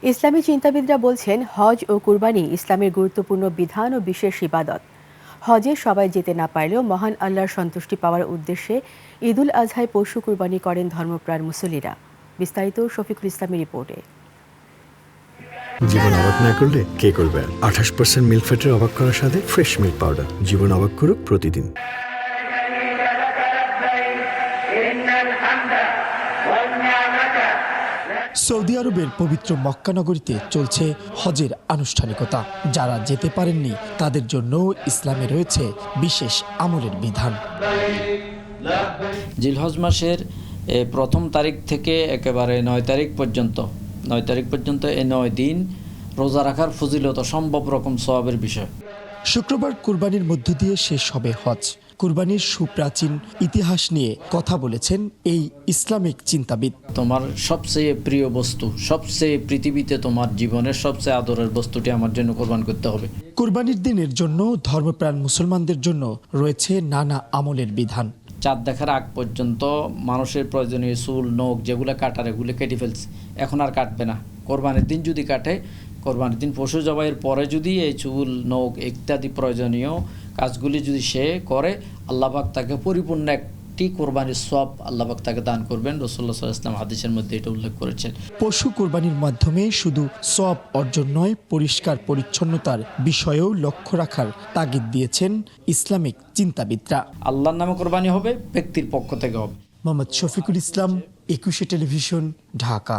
ইসলামী চিন্তাবিদরা বলছেন, হজ ও কুরবানি ইসলামের গুরুত্বপূর্ণ বিধান ও বিশেষ ইবাদত। হজে সবাই যেতে না পারলেও মহান আল্লাহর সন্তুষ্টি পাওয়ার উদ্দেশ্যে ঈদুল আজহায় পশু কুরবানি করেন ধর্মপ্রাণ মুসল্লিরা। বিস্তারিত শফিকুল ইসলামের রিপোর্টে। জীবন অবাক না করলে কে করবে? 28% মিল্ক ফ্যাটের অবাক করার সাথে ফ্রেশ মিল্ক পাউডার। জীবন অবাক করুক প্রতিদিন। সৌদি আরবের পবিত্র মক্কা নগরীতে চলছে হজের আনুষ্ঠানিকতা। যারা যেতে পারেননি তাদের জন্য ইসলামে রয়েছে বিশেষ আমলের বিধান। জিলহজ মাসের প্রথম তারিখ থেকে একেবারে 9 তারিখ পর্যন্ত এই 9 দিন রোজা রাখার ফজিলত অসম্ভব রকম সওয়াবের বিষয়। শুক্রবার কুরবানির মধ্য দিয়ে শেষ হবে হজ। কুরবানির সুপ্রাচীন ইতিহাস নিয়ে কথা বলেছেন এই ইসলামিক চিন্তাবিদ। তোমার সবচেয়ে প্রিয় বস্তু, সবচেয়ে পৃথিবীতে তোমার জীবনের সবচেয়ে আদরের বস্তুটি আমার জন্য কোরবান করতে হবে। কুরবানির দিনের জন্য ধর্মপ্রাণ মুসলমানদের জন্য রয়েছে নানা আমলের বিধান। চাঁদ দেখার আগ পর্যন্ত মানুষের প্রয়োজনীয় চুল নখ যেগুলো কাটার এগুলো কেটে ফেলছে, এখন আর কাটবে না। কোরবানির দিন যদি কাটে, কোরবানির দিন পশু জবাইয়ের পরে যদি এই চুল নখ ইত্যাদি প্রয়োজনীয় কাজগুলি যদি সে করে, আল্লাহ পাক তাকে পরিপূর্ণ একটি কোরবানির সওয়াব আল্লাহ পাক তাকে দান করবেন। রাসূলুল্লাহ সাল্লাল্লাহু আলাইহি ওয়াসাল্লাম হাদিসের মধ্যে এটা উল্লেখ করেছেন। পশু কোরবানির মাধ্যমে শুধু সওয়াব অর্জন নয়, পরিষ্কার পরিচ্ছন্নতার বিষয়েও লক্ষ্য রাখার তাগিদ দিয়েছেন ইসলামিক চিন্তাবিদরা। আল্লাহর নামে কোরবানি হবে, ব্যক্তির পক্ষ থেকে হবে। মোহাম্মদ শফিকুল ইসলাম, 21 টেলিভিশন, ঢাকা।